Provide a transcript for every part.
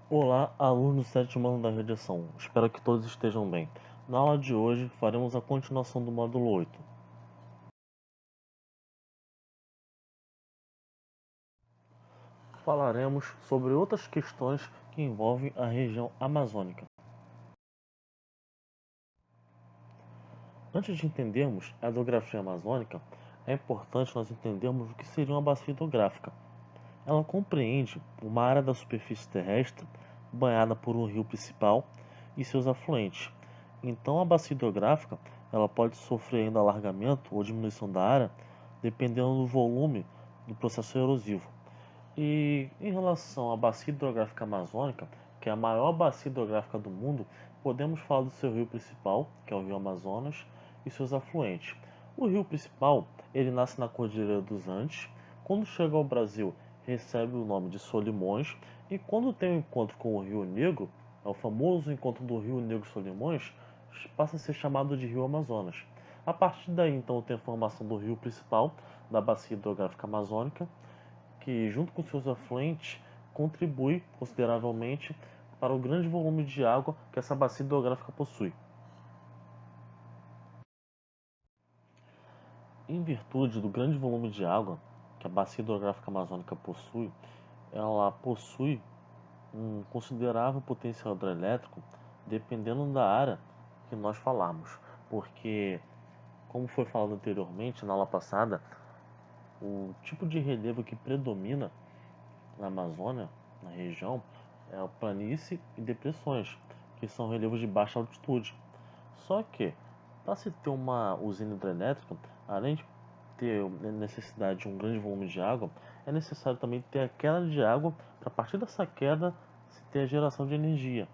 Olá, alunos do sétimo ano da redação. Espero que todos estejam bem. Na aula de hoje, faremos a continuação do módulo 8. Falaremos sobre outras questões que envolvem a região amazônica. Antes de entendermos a hidrografia amazônica, é importante nós entendermos o que seria uma bacia hidrográfica. Ela compreende uma área da superfície terrestre banhada por um rio principal e seus afluentes. Então, a bacia hidrográfica ela pode sofrer ainda alargamento ou diminuição da área, dependendo do volume do processo erosivo. E em relação à bacia hidrográfica amazônica, que é a maior bacia hidrográfica do mundo, podemos falar do seu rio principal, que é o Rio Amazonas, e seus afluentes. O rio principal, ele nasce na Cordilheira dos Andes. Quando chega ao Brasil, recebe o nome de Solimões, e quando tem o encontro com o Rio Negro, é o famoso encontro do Rio Negro e Solimões, passa a ser chamado de Rio Amazonas. A partir daí, então, tem a formação do rio principal, da bacia hidrográfica amazônica, que, junto com seus afluentes, contribui consideravelmente para o grande volume de água que essa bacia hidrográfica possui. Em virtude do grande volume de água que a bacia hidrográfica amazônica possui, ela possui um considerável potencial hidrelétrico dependendo da área que nós falarmos, porque, como foi falado anteriormente na aula passada, o tipo de relevo que predomina na Amazônia, na região, é a planície e depressões, que são relevos de baixa altitude. Só que, para se ter uma usina hidrelétrica, além de ter necessidade de um grande volume de água, é necessário também ter a queda de água para a partir dessa queda se ter a geração de energia.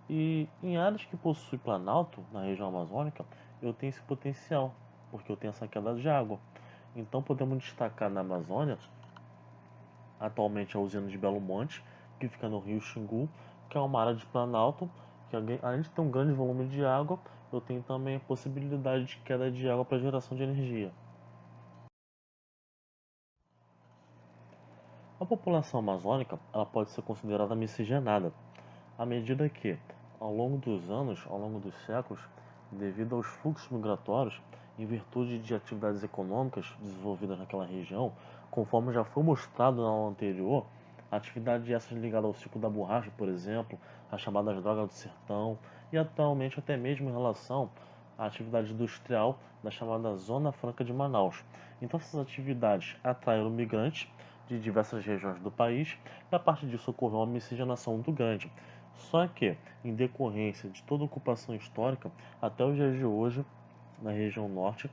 E em áreas que possuem planalto, na região amazônica, eu tenho esse potencial, porque eu tenho essa queda de água. Então podemos destacar na Amazônia atualmente a usina de Belo Monte, que fica no rio Xingu, que é uma área de planalto, que além de ter um grande volume de água, eu tenho também a possibilidade de queda de água para geração de energia. A população amazônica ela pode ser considerada miscigenada, à medida que, ao longo dos anos, ao longo dos séculos, devido aos fluxos migratórios, em virtude de atividades econômicas desenvolvidas naquela região, conforme já foi mostrado na aula anterior, atividades essas ligadas ao ciclo da borracha, por exemplo, as chamadas drogas do sertão, e atualmente até mesmo em relação à atividade industrial da chamada Zona Franca de Manaus. Então essas atividades atraíram migrantes de diversas regiões do país, e a partir disso ocorreu uma miscigenação muito grande. Só que, em decorrência de toda a ocupação histórica, até os dias de hoje, na região norte,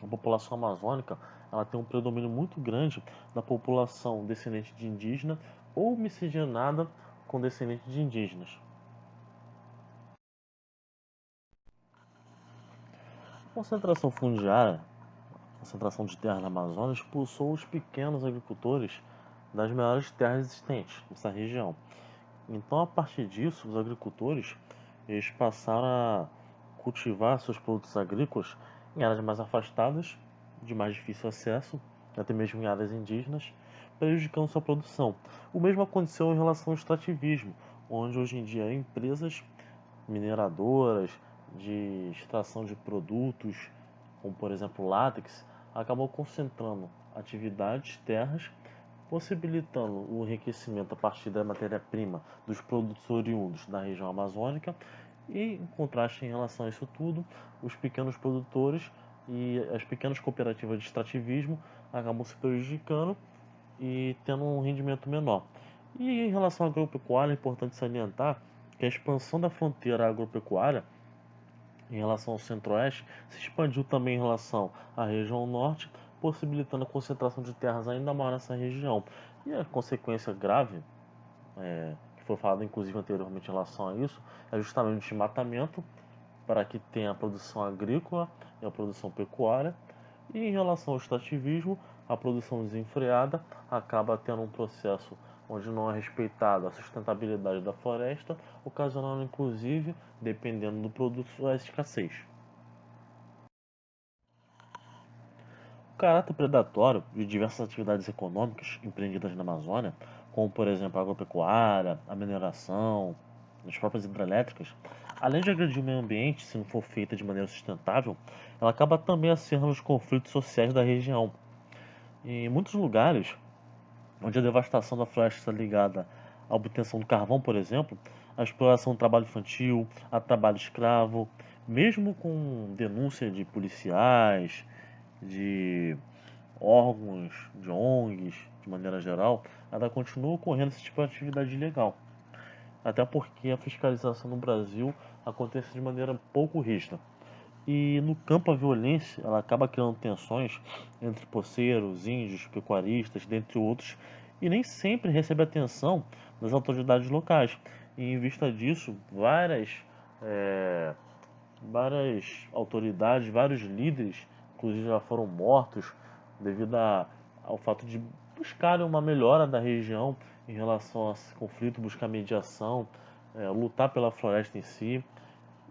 a população amazônica ela tem um predomínio muito grande da população descendente de indígena ou miscigenada com descendente de indígenas. A concentração fundiária, a concentração de terra na Amazônia, expulsou os pequenos agricultores das maiores terras existentes nessa região. Então, a partir disso, os agricultores eles passaram a cultivar seus produtos agrícolas em áreas mais afastadas, de mais difícil acesso, até mesmo em áreas indígenas, prejudicando sua produção. O mesmo aconteceu em relação ao extrativismo, onde hoje em dia empresas mineradoras de extração de produtos, como por exemplo látex, acabam concentrando atividades, terras, possibilitando o enriquecimento a partir da matéria-prima dos produtos oriundos da região amazônica e, em contraste em relação a isso tudo, os pequenos produtores e as pequenas cooperativas de extrativismo acabam se prejudicando e tendo um rendimento menor. E em relação à agropecuária, é importante salientar que a expansão da fronteira agropecuária em relação ao centro-oeste se expandiu também em relação à região norte, possibilitando a concentração de terras ainda maior nessa região. E a consequência grave, que foi falado inclusive anteriormente em relação a isso, é justamente o desmatamento para que tenha a produção agrícola e a produção pecuária. E em relação ao extrativismo, a produção desenfreada acaba tendo um processo onde não é respeitada a sustentabilidade da floresta, ocasionando inclusive, dependendo do produto, a escassez. O caráter predatório de diversas atividades econômicas empreendidas na Amazônia como por exemplo a agropecuária, a mineração, as próprias hidrelétricas, além de agredir o meio ambiente, se não for feita de maneira sustentável, ela acaba também acirrando os conflitos sociais da região. Em muitos lugares, onde a devastação da floresta está ligada à obtenção do carvão, por exemplo, a exploração do trabalho infantil, a trabalho escravo, mesmo com denúncia de policiais, de órgãos, de ONGs, de maneira geral, ainda continua ocorrendo esse tipo de atividade ilegal. Até porque a fiscalização no Brasil acontece de maneira pouco rígida. E no campo a violência ela acaba criando tensões entre poceiros, índios, pecuaristas, dentre outros, e nem sempre recebe atenção das autoridades locais. E em vista disso, eh, várias autoridades, vários líderes, inclusive já foram mortos devido ao fato de buscarem uma melhora da região em relação a esse conflito, buscar mediação, lutar pela floresta em si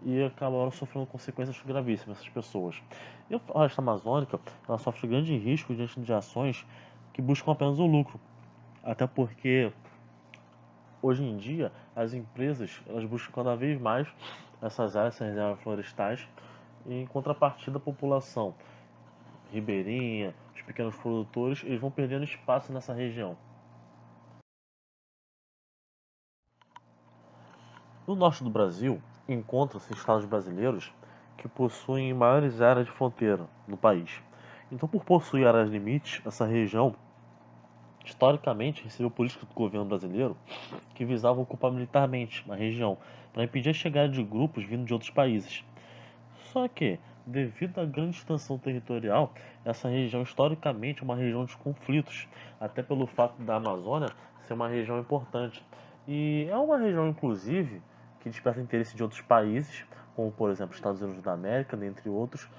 e acabaram sofrendo consequências gravíssimas essas pessoas. E a floresta amazônica, ela sofre grande risco diante de ações que buscam apenas o lucro, até porque hoje em dia as empresas elas buscam cada vez mais essas áreas, essas reservas florestais, e em contrapartida a população ribeirinha, os pequenos produtores, eles vão perdendo espaço nessa região. No norte do Brasil, encontram-se estados brasileiros que possuem maiores áreas de fronteira no país. Então, por possuir áreas limites, essa região historicamente recebeu políticas do governo brasileiro que visavam ocupar militarmente a região para impedir a chegada de grupos vindo de outros países. Só que, devido à grande extensão territorial, essa região historicamente é uma região de conflitos, até pelo fato da Amazônia ser uma região importante. E é uma região, inclusive, que desperta interesse de outros países, como por exemplo Estados Unidos da América, dentre outros,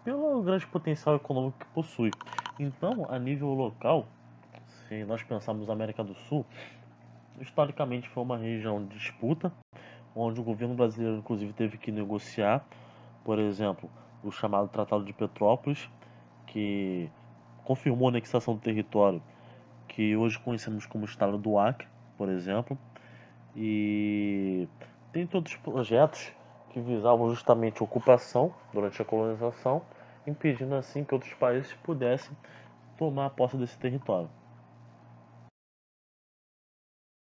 pelo grande potencial econômico que possui. Então, a nível local, se nós pensarmos na América do Sul, historicamente foi uma região de disputa, onde o governo brasileiro inclusive teve que negociar, por exemplo, o chamado Tratado de Petrópolis, que confirmou a anexação do território que hoje conhecemos como Estado do Acre, por exemplo, e tem outros projetos que visavam justamente a ocupação durante a colonização, impedindo assim que outros países pudessem tomar posse desse território.